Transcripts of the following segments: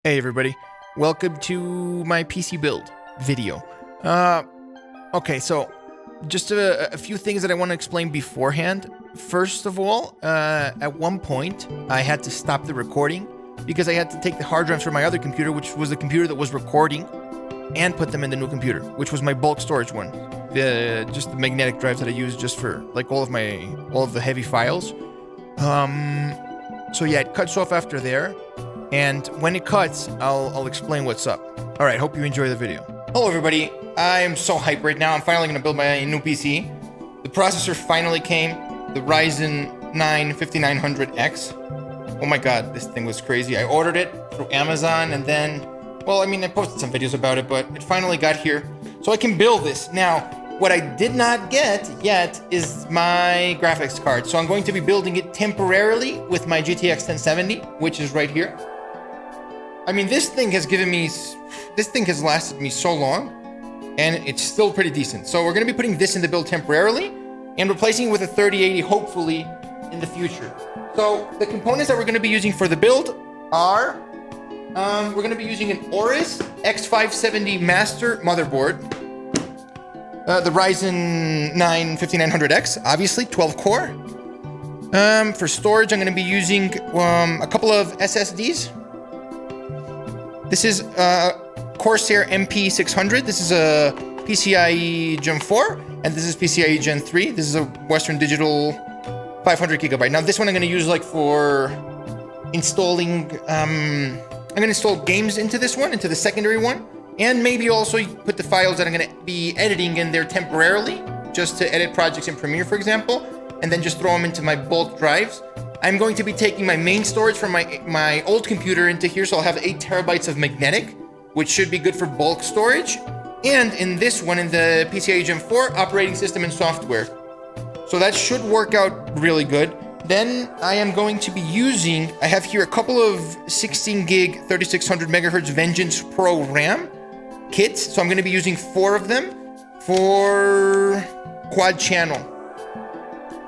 Hey everybody, welcome to my PC build video. Okay, so just a few things that I want to explain beforehand. First of all, at one point I had to stop the recording because I had to take the hard drives from my other computer, which was the computer that was recording, and put them in the new computer, which was my bulk storage one. Just the magnetic drives that I use just for like all of the heavy files. So yeah, it cuts off after there. And when it cuts, I'll explain what's up. All right, hope you enjoy the video. Hello, everybody. I am so hyped right now. I'm finally going to build my new PC. The processor finally came, the Ryzen 9 5900X. Oh my God, this thing was crazy. I ordered it through Amazon and then, well, I mean, I posted some videos about it, but it finally got here. So I can build this. Now, what I did not get yet is my graphics card. So I'm going to be building it temporarily with my GTX 1070, which is right here. I mean, this thing has lasted me so long, and it's still pretty decent. So we're going to be putting this in the build temporarily and replacing it with a 3080, hopefully, in the future. So the components that we're going to be using for the build are, we're going to be using an AORUS X570 Master motherboard, the Ryzen 9 5900X, obviously, 12 core. For storage, I'm going to be using a couple of SSDs. This is Corsair MP600. This is a PCIe Gen 4, and this is PCIe Gen 3. This is a Western Digital 500 gigabyte. Now, this one I'm going to use like for installing. I'm going to install games into this one, into the secondary one, and maybe also put the files that I'm going to be editing in there temporarily, just to edit projects in Premiere, for example, and then just throw them into my bulk drives. I'm going to be taking my main storage from my old computer into here, so I'll have 8 terabytes of magnetic, which should be good for bulk storage. And in this one, in the PCIe Gen 4, operating system and software. So that should work out really good. Then I am going to be using, I have here a couple of 16 gig 3600 megahertz Vengeance Pro RAM kits. So I'm going to be using 4 of them for quad channel.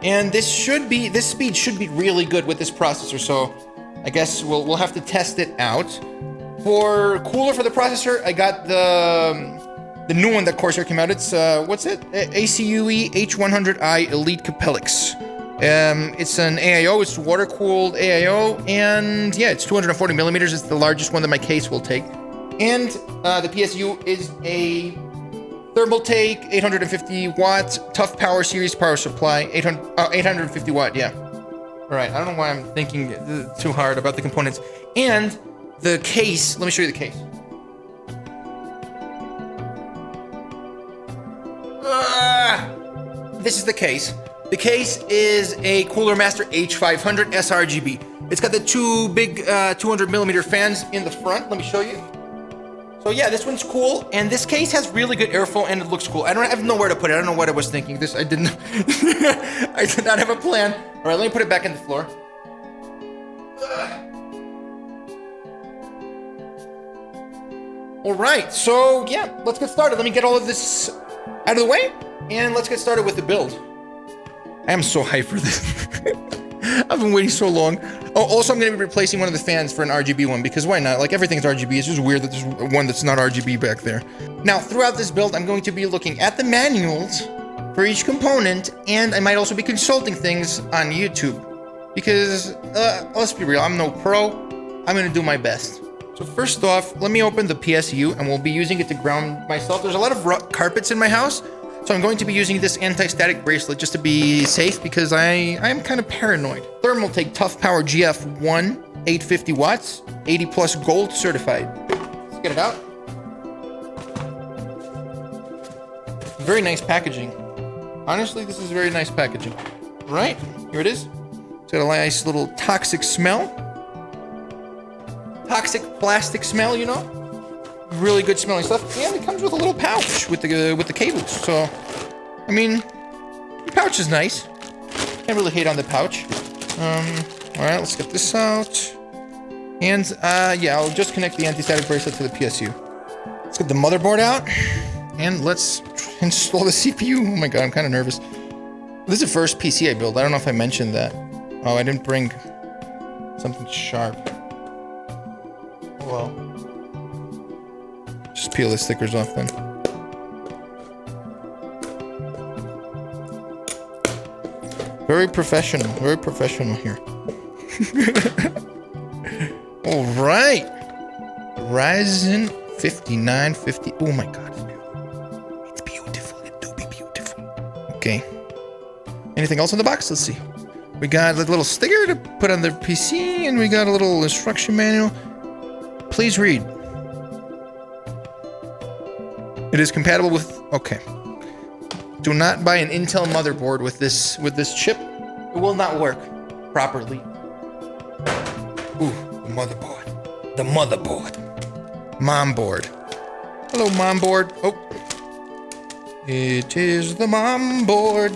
And this speed should be really good with this processor, so I guess we'll have to test it out. For cooler for the processor, I got the new one that Corsair came out. It's what's it? ACUE H100i Elite CAPELLIX. It's an AIO. It's water-cooled AIO, and yeah, it's 240 millimeters. It's the largest one that my case will take. And the PSU is a Thermaltake 850 watts Toughpower series power supply, 850 watt, yeah. All right, I don't know why I'm thinking too hard about the components. And the case, let me show you the case. This is the case. The case is a Cooler Master H500 sRGB. It's got the two big 200 millimeter fans in the front. Let me show you. So yeah, this one's cool, and this case has really good airflow, and it looks cool. I have nowhere to put it. I don't know what I was thinking. I did not have a plan. All right, let me put it back in the floor. All right, so yeah, let's get started. Let me get all of this out of the way, and let's get started with the build. I am so hyped for this. I've been waiting so long. Oh, also, I'm going to be replacing one of the fans for an RGB one, because why not? Like, everything's RGB. It's just weird that there's one that's not RGB back there. Now, throughout this build, I'm going to be looking at the manuals for each component, and I might also be consulting things on YouTube. Because, let's be real, I'm no pro. I'm going to do my best. So first off, let me open the PSU, and we'll be using it to ground myself. There's a lot of carpets in my house, so I'm going to be using this anti-static bracelet just to be safe, because I am kind of paranoid. Thermaltake Toughpower GF1, 850 watts, 80 plus gold certified. Let's get it out. Very nice packaging. Honestly, this is very nice packaging. Right, here it is. It's got a nice little toxic smell. Toxic plastic smell, you know? Really good smelling stuff, and it comes with a little pouch with the cables. So, I mean, the pouch is nice. Can't really hate on the pouch. All right, let's get this out. And yeah, I'll just connect the anti-static bracelet to the PSU. Let's get the motherboard out, and let's install the CPU. Oh my God, I'm kind of nervous. This is the first PC I built. I don't know if I mentioned that. Oh, I didn't bring something sharp. Oh well. peel the stickers off then. Very professional here. All right. Ryzen 5950. Oh my God, it's beautiful. It do be beautiful. Okay. Anything else in the box? Let's see. We got a little sticker to put on the PC, and we got a little instruction manual. Please read. It is compatible with. Okay. Do not buy an Intel motherboard with this chip. It will not work properly. Ooh, the motherboard. The motherboard. Mom board. Hello, mom board. Oh. It is the mom board.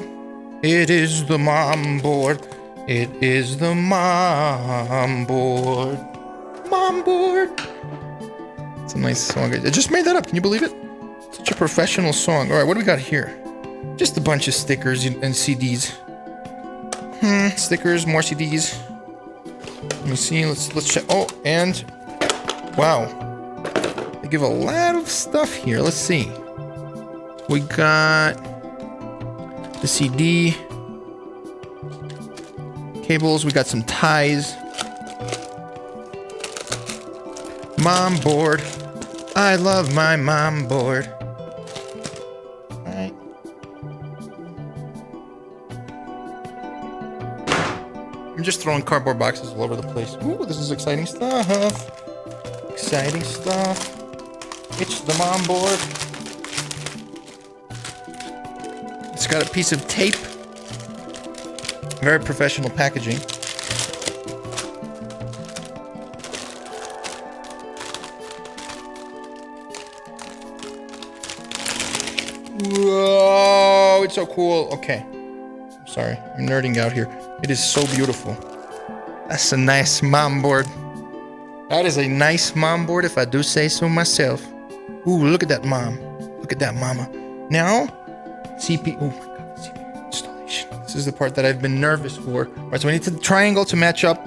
It is the mom board. It is the mom board. Mom board. It's a nice song. I just made that up. Can you believe it? Such a professional song. All right, what do we got here? Just a bunch of stickers and CDs. Stickers, more CDs. Let me see. Let's check. Oh, and wow, they give a lot of stuff here. Let's see. We got the CD cables. We got some ties. Mom board. I love my mom board. All right. I'm just throwing cardboard boxes all over the place. Ooh, this is exciting stuff. Exciting stuff. It's the mom board. It's got a piece of tape. Very professional packaging. Whoa, it's so cool. Okay. I'm sorry. I'm nerding out here. It is so beautiful. That's a nice mom board. That is a nice mom board, if I do say so myself. Ooh, look at that mom. Look at that mama. Now, CPU. Oh my God, CPU installation. This is the part that I've been nervous for. All right, so we need the triangle to match up.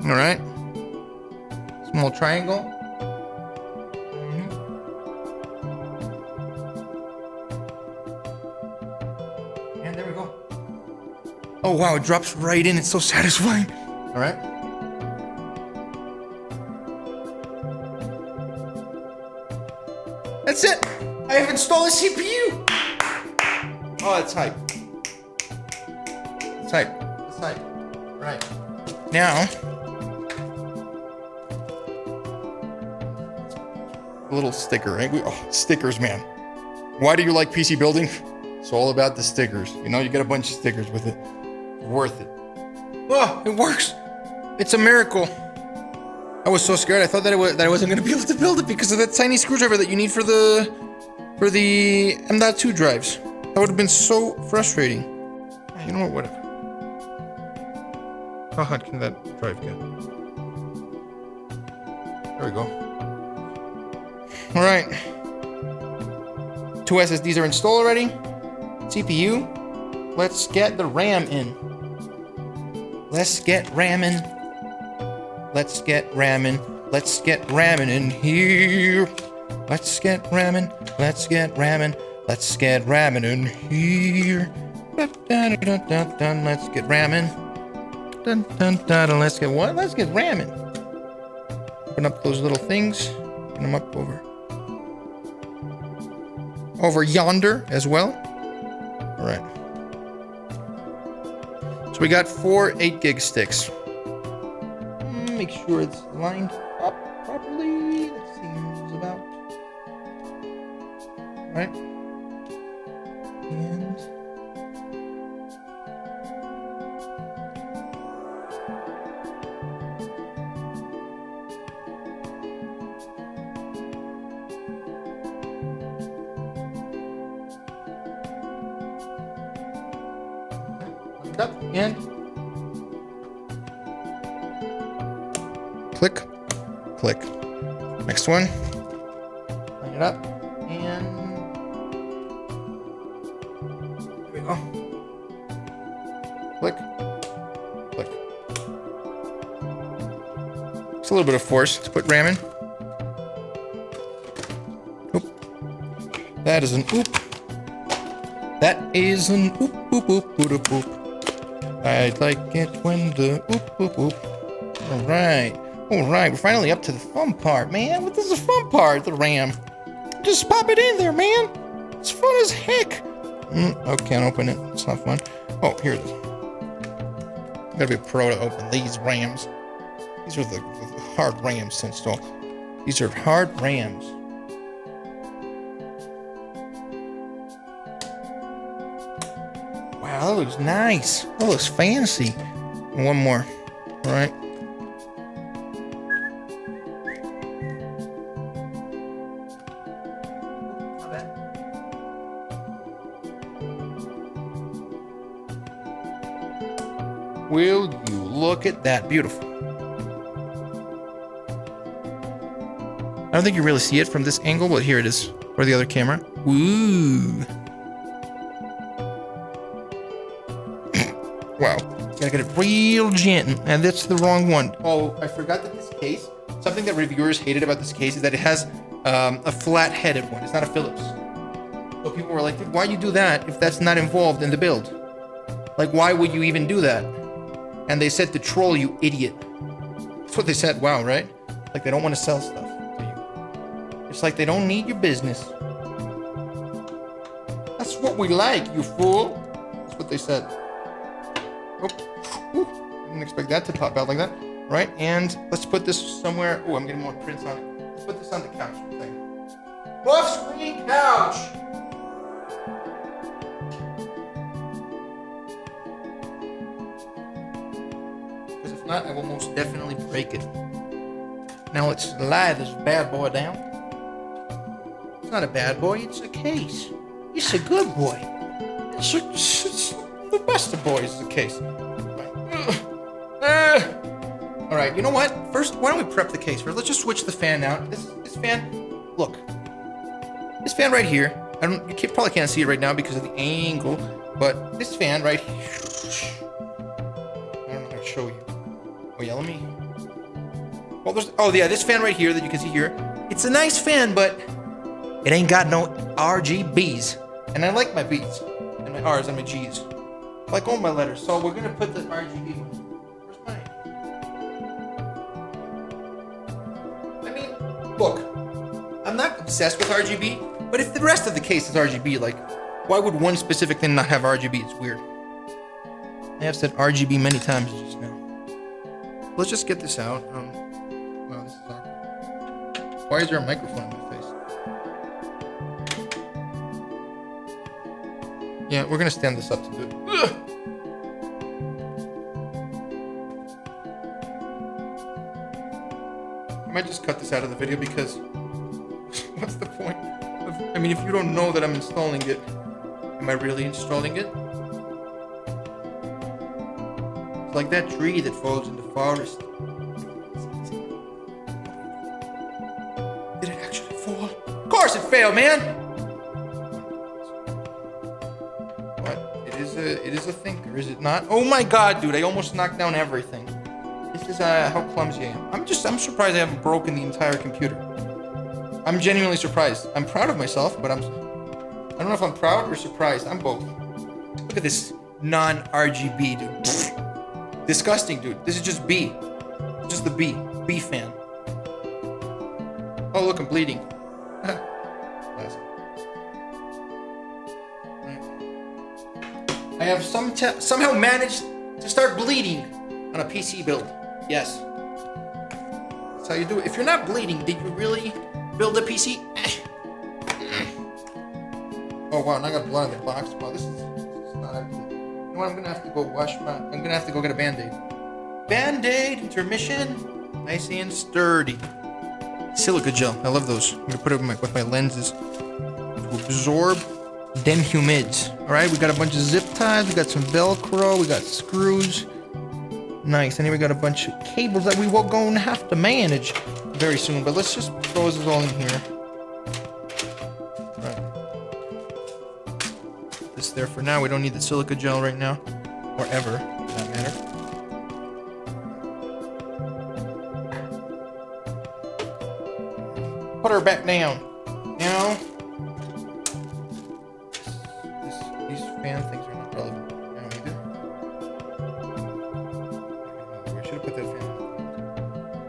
All right. Small triangle. And there we go. Oh wow, it drops right in. It's so satisfying. All right. That's it. I have installed a CPU. Oh, that's hype. That's hype. That's hype. All right. Now, a little sticker, right? Oh, stickers, man. Why do you like PC building? It's all about the stickers. You know, you get a bunch of stickers with it. Worth it. Oh, it works. It's a miracle. I was so scared. I thought that I wasn't going to be able to build it because of that tiny screwdriver that you need for the M.2 drives. That would have been so frustrating. You know what? Whatever. How hot can that drive get? There we go. All right. 2 SSDs are installed already. CPU. Let's get the RAM in. Let's get ramming. Let's get ramming. Let's get ramming in here. Let's get ramming. Let's get ramming. Let's get ramming in here. Dun, dun, dun, dun, dun. Let's get ramming. Dun, dun, dun, dun. Let's get what? Let's get ramming. Open up those little things. Open them up over yonder as well. All right. So we got 4 8-gig sticks. Make sure it's lined up properly. That seems about right. And up and click, click. Next one. Line it up and there we go. Click. Click. It's a little bit of force to put RAM in. Oop. That is an oop. That is an oop, oop, oop, oop, oop, oop. I like it when the oop, oop, oop. All right. All right. We're finally up to the fun part, man. What is the fun part? The RAM. Just pop it in there, man. It's fun as heck. Oh, can't open it. It's not fun. Oh, here it is. Gotta be a pro to open these RAMs. These are the hard RAMs to install. These are hard RAMs. Wow, that looks nice. That looks fancy. And one more. All right. Will you look at that? Beautiful. I don't think you really see it from this angle, but here it is. Or the other camera. Woo. Wow. Gotta get it real gentle. And that's the wrong one. Oh, I forgot that this case, something that reviewers hated about this case is that it has a flat-headed one. It's not a Phillips. So people were like, why you do that if that's not involved in the build? Like, why would you even do that? And they said to troll you, idiot. That's what they said. Wow, right? Like they don't want to sell stuff to you. It's like they don't need your business. That's what we like, you fool. That's what they said. Oh, didn't expect that to pop out like that. Right, and let's put this somewhere. Oh, I'm getting more prints on it. Let's put this on the couch. Buff screen couch. Not, I will most definitely break it. Now let's lie this bad boy down. It's not a bad boy, it's a case. It's a good boy. It's the best of boys is a case. All right, you know what? First, why don't we prep the case first? Let's just switch the fan out. This fan, look. This fan right here, you probably can't see it right now because of the angle, but this fan right here, I don't know how to show you. Oh yeah, let me. Well, this fan right here that you can see here. It's a nice fan, but it ain't got no RGBs. And I like my B's and my R's and my G's. I like all my letters. So we're gonna put the RGB one. Where's mine? I mean, look, I'm not obsessed with RGB, but if the rest of the case is RGB, like, why would one specific thing not have RGB? It's weird. I have said RGB many times just now. Let's just get this out. Wow, this is awkward. Why is there a microphone in my face? Yeah, we're gonna stand this up to do it. Ugh! I might just cut this out of the video because what's the point? I mean, if you don't know that I'm installing it, am I really installing it? It's like that tree that falls in the forest. Did it actually fall? Of course it failed, man! What? It is a thinker, is it not? Oh my god, dude, I almost knocked down everything. This is how clumsy I am. I'm surprised I haven't broken the entire computer. I'm genuinely surprised. I'm proud of myself, but I don't know if I'm proud or surprised. I'm both. Look at this non-RGB, dude. Pfft. Disgusting, dude. This is just B. Just the B. B fan. Oh, look, I'm bleeding. I have somehow managed to start bleeding on a PC build. Yes. That's how you do it. If you're not bleeding, did you really build a PC? Oh, wow, now I got blood in the box. Wow, this is not actually. You know what? I'm gonna have to go I'm gonna have to go get a Band-Aid. Band-Aid, intermission. Nice and sturdy. Silica gel. I love those. I'm gonna put it with my lenses to absorb them humids. All right, we got a bunch of zip ties. We got some Velcro. We got screws. Nice. And then we got a bunch of cables that we will go and have to manage very soon. But let's just throw this all in here. Right. This there for now. We don't need the silica gel right now. Or ever, for that matter. Put her back down. Now, these fan things are not relevant. I don't need it. I should have put that fan.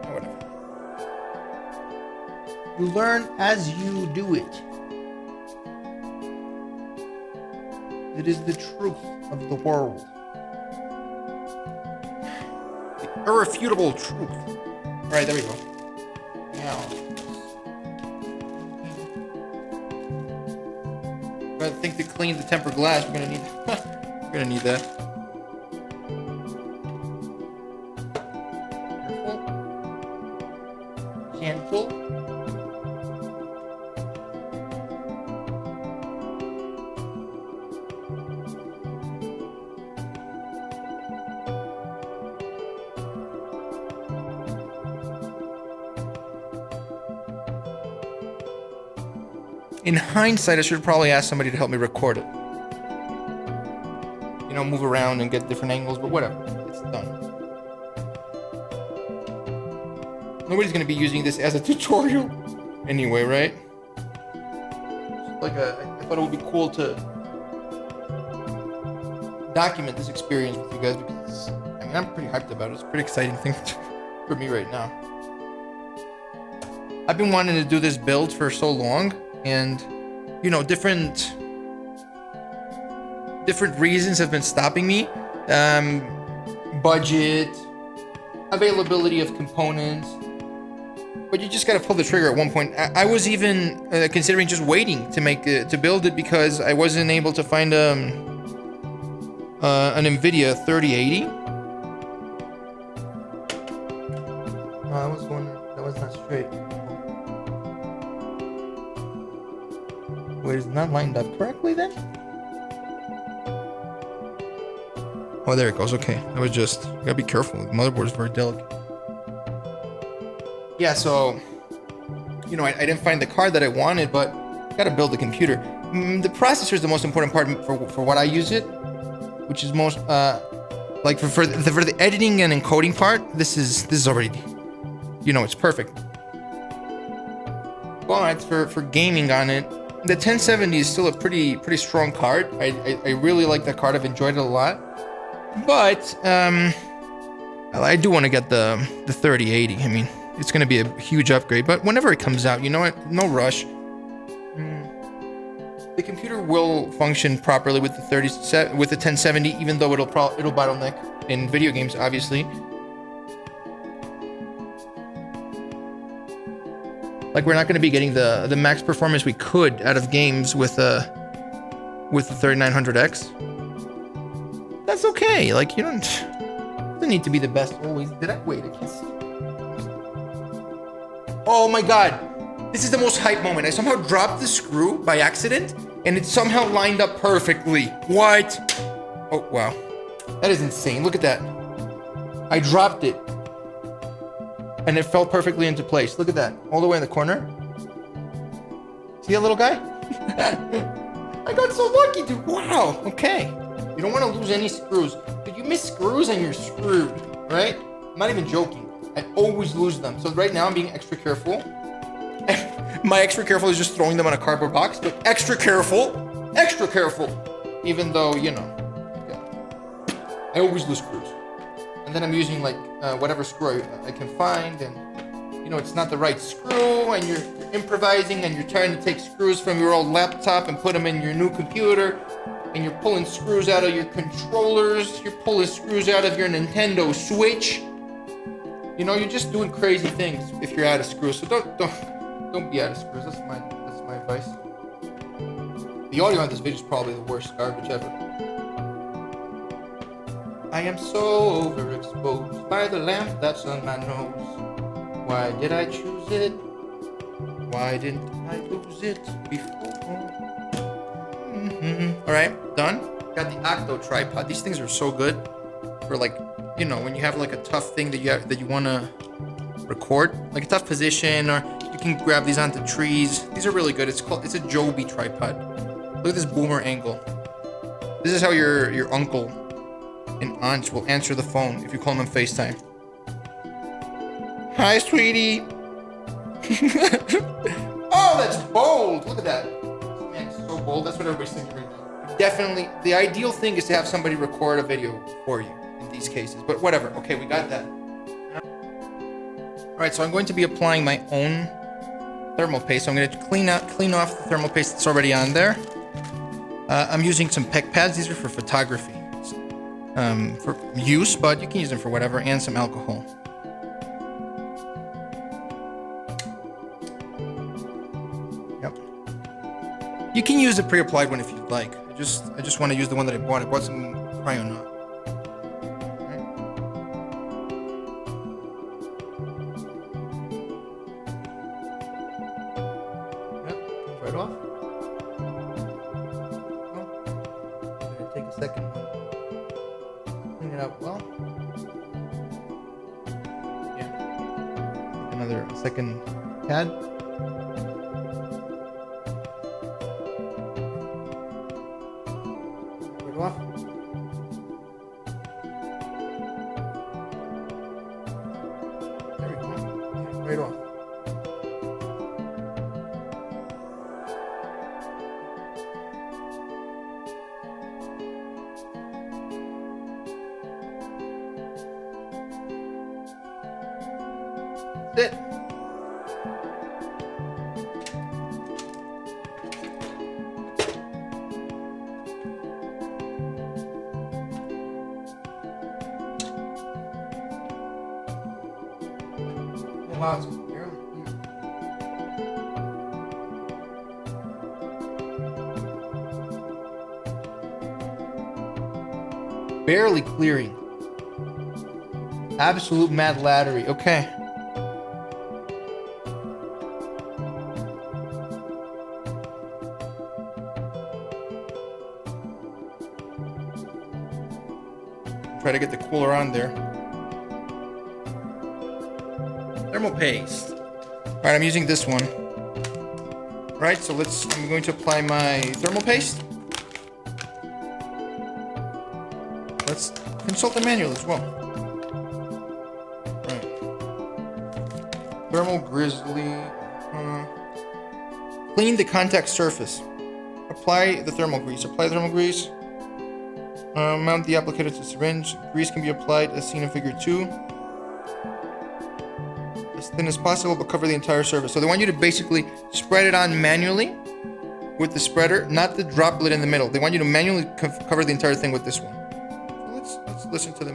Oh, whatever. You learn as you do it. It is the truth of the world. The irrefutable truth. All right, there we go. Now, I think to clean the tempered glass, we're gonna need we're gonna need that. Careful. Gentle. In hindsight, I should probably ask somebody to help me record it. You know, move around and get different angles, but whatever. It's done. Nobody's gonna be using this as a tutorial anyway, right? Like I thought it would be cool to document this experience with you guys because I mean, I'm pretty hyped about it. It's a pretty exciting thing for me right now. I've been wanting to do this build for so long. And, you know, different reasons have been stopping me. Budget, availability of components. But you just gotta pull the trigger at one point. I was even considering just waiting to build it because I wasn't able to find an NVIDIA 3080. That was not straight. Wait, is it not lined up correctly then? Oh, there it goes. Okay, I was just gotta be careful. The motherboard is very delicate. Yeah, so you know, I didn't find the card that I wanted, but gotta build the computer. The processor is the most important part for what I use it, which is most like for the editing and encoding part. This is already, you know, it's perfect. But for gaming on it. The 1070 is still a pretty strong card. I really like that card. I've enjoyed it a lot. But I do want to get the 3080. I mean, it's going to be a huge upgrade. But whenever it comes out, you know what? No rush. The computer will function properly with the 1070, even though it'll bottleneck in video games, obviously. Like we're not going to be getting the max performance we could out of games with the 3900X. That's okay. Like you don't need to be the best always. Did I wait? I can't see. Oh my god! This is the most hype moment. I somehow dropped the screw by accident, and it somehow lined up perfectly. What? Oh wow, that is insane. Look at that. I dropped it. And it fell perfectly into place. Look at that. All the way in the corner. See that little guy? I got so lucky, dude. Wow. Okay. You don't want to lose any screws. If you miss screws and you're screwed, right? I'm not even joking. I always lose them. So right now I'm being extra careful. My extra careful is just throwing them on a cardboard box. But extra careful. Even though, you know, yeah, I always lose screws. And then I'm using like whatever screw I can find, and you know it's not the right screw, and you're improvising, and you're trying to take screws from your old laptop and put them in your new computer, and you're pulling screws out of your controllers, you're pulling screws out of your Nintendo Switch. You know, you're just doing crazy things if you're out of screws. So don't be out of screws. That's my advice. The audio on this video is probably the worst garbage ever. I am so overexposed by the lamp that's on my nose. Why did I choose it? Why didn't I lose it before? All right, done. Got the Octo tripod. These things are so good for like, you know, when you have like a tough thing that you want to record, like a tough position, or you can grab these onto trees. These are really good. It's a Joby tripod. Look at this boomer angle. This is how your uncle and aunts will answer the phone if you call them on FaceTime. Hi, sweetie. Oh, that's bold. Look at that. Man, it's so bold. That's what everybody's thinking right now. Definitely, the ideal thing is to have somebody record a video for you in these cases. But whatever. Okay, we got that. All right, so I'm going to be applying my own thermal paste. So I'm going to clean off the thermal paste that's already on there. I'm using some PEC pads. These are for photography, for use, but you can use them for whatever, and some alcohol. Yep. You can use a pre-applied one if you'd like. I just want to use the one that I bought. I bought some Kyronaut. Right off. Take a second, clean it up well. Yeah. Another second pad. Right off. There we go. Right off. It. Oh, wow, it's barely clear. Barely clearing. Absolute mad lattery. Okay. Try to get the cooler on there. Thermal paste. All right, I'm using this one. All right, so I'm going to apply my thermal paste. Let's consult the manual as well. All right. Thermal Grizzly. Clean the contact surface. Apply the thermal grease. Apply the thermal grease. Mount the applicator to the syringe. Grease can be applied as seen in figure 2. As thin as possible, but cover the entire surface. So they want you to basically spread it on manually with the spreader, not the droplet in the middle. They want you to manually cover the entire thing with this one. So let's listen to the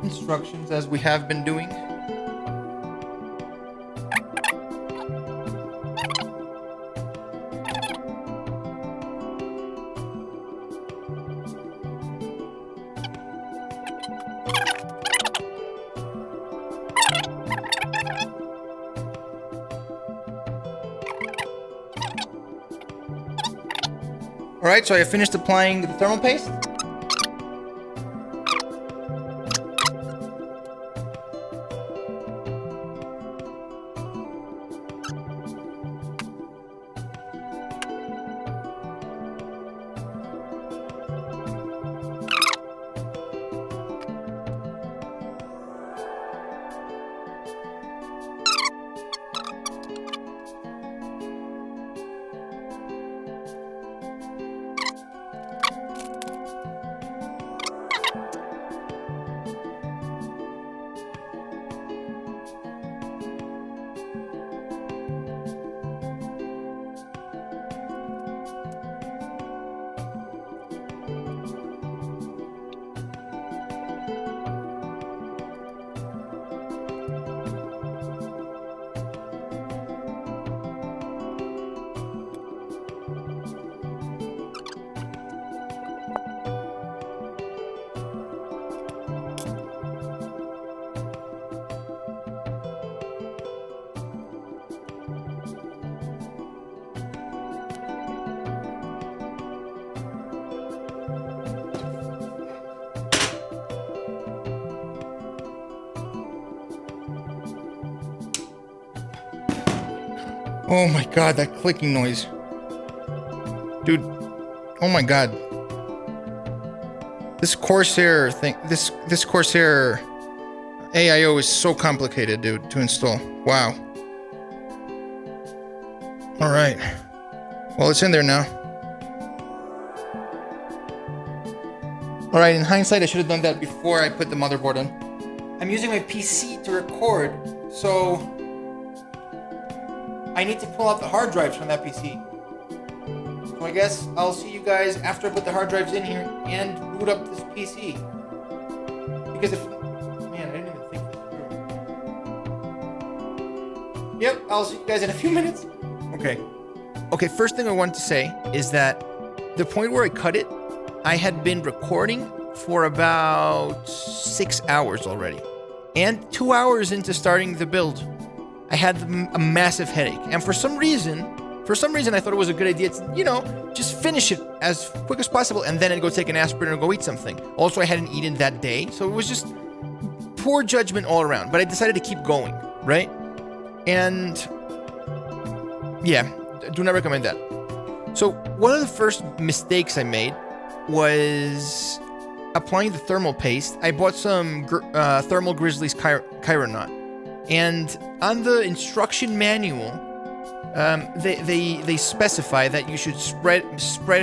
instructions as we have been doing. All right, so I finished applying the thermal paste. Oh my god, that clicking noise. Dude, oh my god. This Corsair thing, this Corsair AIO is so complicated, dude, to install. Wow. All right. Well, it's in there now. All right, in hindsight, I should have done that before I put the motherboard in. I'm using my PC to record, so I need to pull out the hard drives from that PC. So I guess I'll see you guys after I put the hard drives in here and boot up this PC. Because if... Man, I didn't even think this through. Yep, I'll see you guys in a few minutes. Okay. Okay, first thing I want to say is that the point where I cut it, I had been recording for about 6 hours already. And 2 hours into starting the build, I had a massive headache. And for some reason, I thought it was a good idea to, you know, just finish it as quick as possible and then I'd go take an aspirin or go eat something. Also, I hadn't eaten that day, so it was just poor judgment all around. But I decided to keep going, right? And yeah, I do not recommend that. So one of the first mistakes I made was applying the thermal paste. I bought some Thermal Grizzly's Kyronaut. And on the instruction manual, they specify that you should spread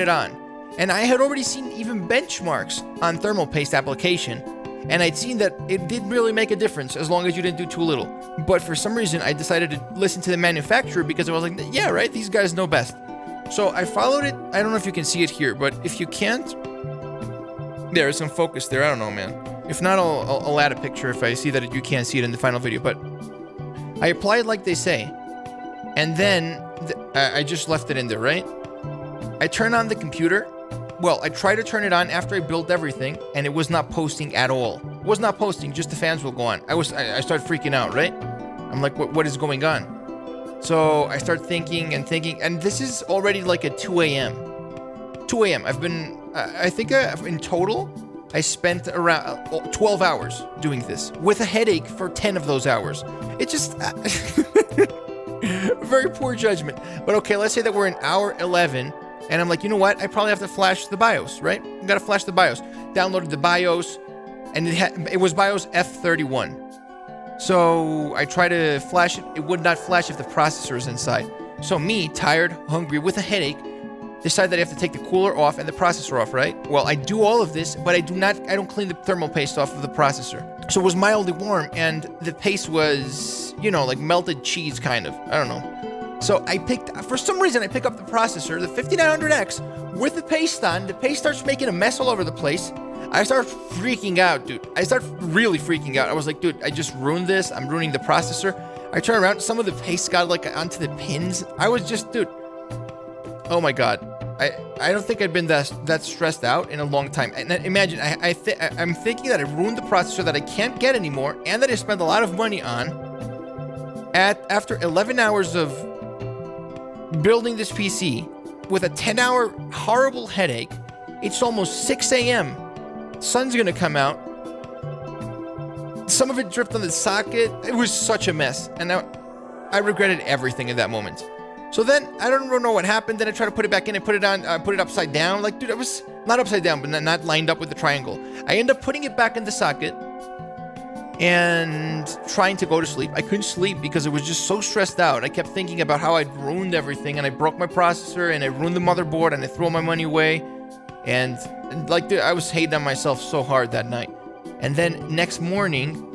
it on. And I had already seen even benchmarks on thermal paste application, and I'd seen that it didn't really make a difference as long as you didn't do too little. But for some reason, I decided to listen to the manufacturer because I was like, yeah, right, these guys know best. So I followed it. I don't know if you can see it here, but if you can't, there's some focus there. I don't know, man. If not, I'll add a picture if I see that you can't see it in the final video. But I apply it like they say. And then I just left it in there, right? I turn on the computer. Well, I try to turn it on after I built everything, and it was not posting at all. It was not posting, just the fans will go on. I started freaking out, right? I'm like, what is going on? So I start thinking, and this is already like at 2 a.m. 2 a.m. I've been, I think in total, I spent around 12 hours doing this with a headache for 10 of those hours. It just... Very poor judgment. But okay, let's say that we're in hour 11, and I'm like, you know what? I probably have to flash the BIOS, right? I gotta flash the BIOS. Downloaded the BIOS, and it was BIOS F31. So I try to flash it. It would not flash if the processor is inside. So me, tired, hungry, with a headache, decide that I have to take the cooler off and the processor off, right? Well, I do all of this, but I don't clean the thermal paste off of the processor. So it was mildly warm, and the paste was, you know, like melted cheese, kind of. I don't know. So for some reason, I pick up the processor, the 5900X, with the paste on. The paste starts making a mess all over the place. I start freaking out, dude. I start really freaking out. I was like, dude, I just ruined this. I'm ruining the processor. I turn around. Some of the paste got like onto the pins. I was just, dude. Oh my God. I don't think I'd been that stressed out in a long time. And imagine, I'm thinking that I ruined the processor that I can't get anymore, and that I spent a lot of money on. After 11 hours of building this PC with a 10-hour horrible headache, it's almost 6 a.m. Sun's gonna come out. Some of it dripped on the socket. It was such a mess, and I regretted everything in that moment. So then, I don't know what happened. Then I tried to put it back in and put it upside down. Like, dude, it was not upside down, but not lined up with the triangle. I ended up putting it back in the socket and trying to go to sleep. I couldn't sleep because I was just so stressed out. I kept thinking about how I'd ruined everything, and I broke my processor, and I ruined the motherboard, and I threw all my money away. And like, dude, I was hating on myself so hard that night. And then next morning,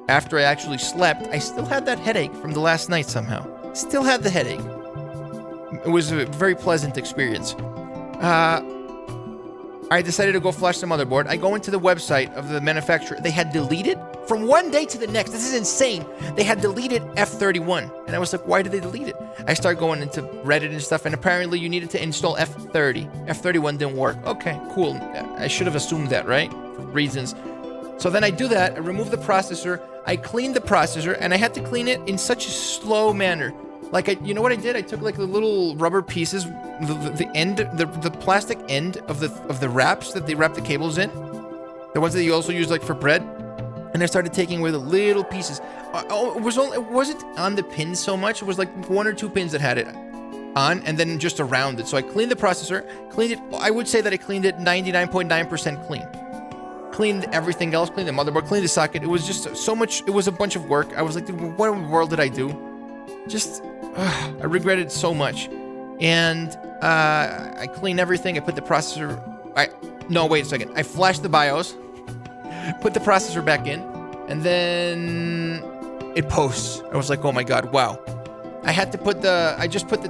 after I actually slept, I still had that headache from the last night somehow. Still had the headache. It was a very pleasant experience. I decided to go flash the motherboard. I go into the website of the manufacturer. They had deleted from one day to the next. This is insane. They had deleted F31. And I was like, why did they delete it? I started going into Reddit and stuff, and apparently you needed to install F30. F31 didn't work. Okay, cool. I should have assumed that, right? For reasons. So then I do that. I remove the processor. I clean the processor, and I had to clean it in such a slow manner. Like, you know what I did? I took like the little rubber pieces, the plastic end of the wraps that they wrap the cables in, the ones that you also use like for bread, and I started taking away the little pieces. It wasn't on the pins so much. It was like 1 or 2 pins that had it on, and then just around it. So I cleaned the processor, cleaned it. I would say that I cleaned it 99.9% clean. cleaned everything else, cleaned the motherboard, cleaned the socket. It was just so much, it was a bunch of work. I was like, dude, what in the world did I do? Just, I regretted so much. And I cleaned everything. I put the processor, no, wait a second. I flashed the BIOS, put the processor back in, and then it posts. I was like, oh my God, wow. I had to put I just put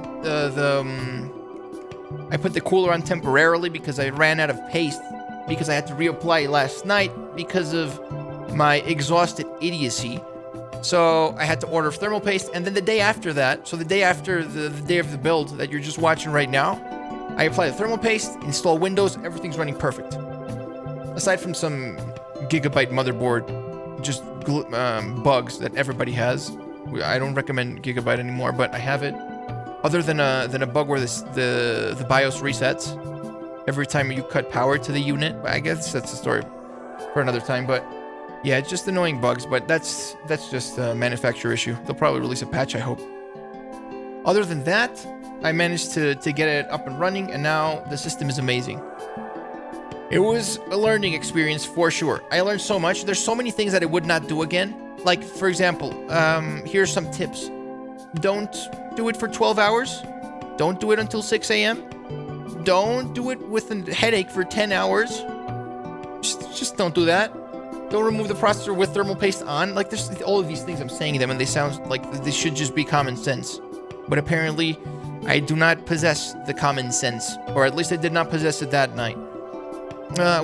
I put the cooler on temporarily because I ran out of paste, because I had to reapply last night because of my exhausted idiocy. So I had to order thermal paste, and then the day after that, so the day after the day of the build that you're just watching right now, I apply the thermal paste, install Windows, everything's running perfect. Aside from some Gigabyte motherboard, just bugs that everybody has. I don't recommend Gigabyte anymore, but I have it. Other than a bug where the BIOS resets every time you cut power to the unit. I guess that's a story for another time. But yeah, it's just annoying bugs. But that's just a manufacturer issue. They'll probably release a patch, I hope. Other than that, I managed to get it up and running, and now the system is amazing. It was a learning experience for sure. I learned so much. There's so many things that I would not do again. Like, for example, here's some tips. Don't do it for 12 hours. Don't do it until 6 a.m. Don't do it with a headache for 10 hours. Just don't do that. Don't remove the processor with thermal paste on. Like, there's all of these things I'm saying them, and they sound like they should just be common sense. But apparently, I do not possess the common sense. Or at least I did not possess it that night.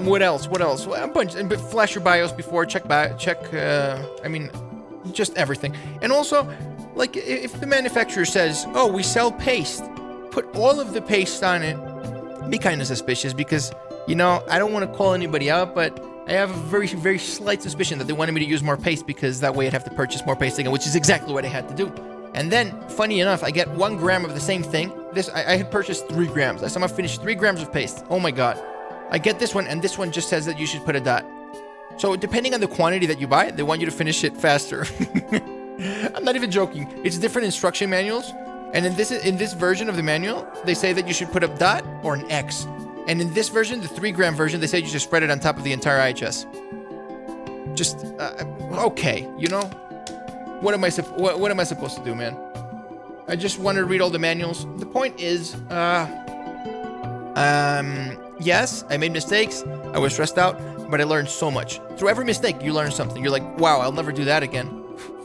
What else? Well, a bunch. But flash your BIOS before, check. I mean, just everything. And also, like, if the manufacturer says, "Oh, we sell paste," put all of the paste on it. Be kind of suspicious, because, you know, I don't want to call anybody out, but I have a very, very slight suspicion that they wanted me to use more paste, because that way I'd have to purchase more paste again, which is exactly what I had to do. And then, funny enough, I get 1 gram of the same thing. I had purchased 3 grams. I somehow finished 3 grams of paste. Oh my God. I get this one, and this one just says that you should put a dot. So depending on the quantity that you buy, they want you to finish it faster. I'm not even joking. It's different instruction manuals, and in this version of the manual, they say that you should put a dot or an X. And in this version, the 3 gram version, they say you should spread it on top of the entire IHS. Just okay, you know. What am I supposed to do, man? I just want to read all the manuals. The point is, yes, I made mistakes. I was stressed out, but I learned so much. Through every mistake, you learn something. You're like, wow, I'll never do that again,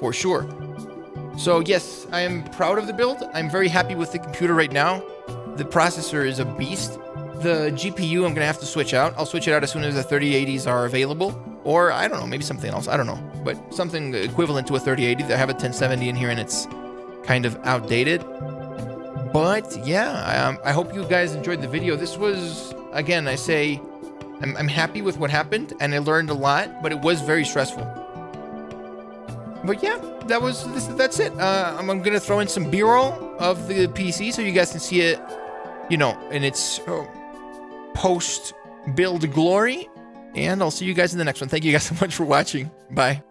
for sure. So yes, I am proud of the build. I'm very happy with the computer right now. The processor is a beast. The GPU, I'm gonna have to switch out. I'll switch it out as soon as the 3080s are available. Or, I don't know, maybe something else. I don't know. But something equivalent to a 3080. I have a 1070 in here, and it's kind of outdated. But yeah, I hope you guys enjoyed the video. This was, again, I say, I'm happy with what happened, and I learned a lot, but it was very stressful. But yeah, that's it. I'm gonna throw in some B-roll of the PC so you guys can see it, you know, in its post-build glory. And I'll see you guys in the next one. Thank you guys so much for watching. Bye.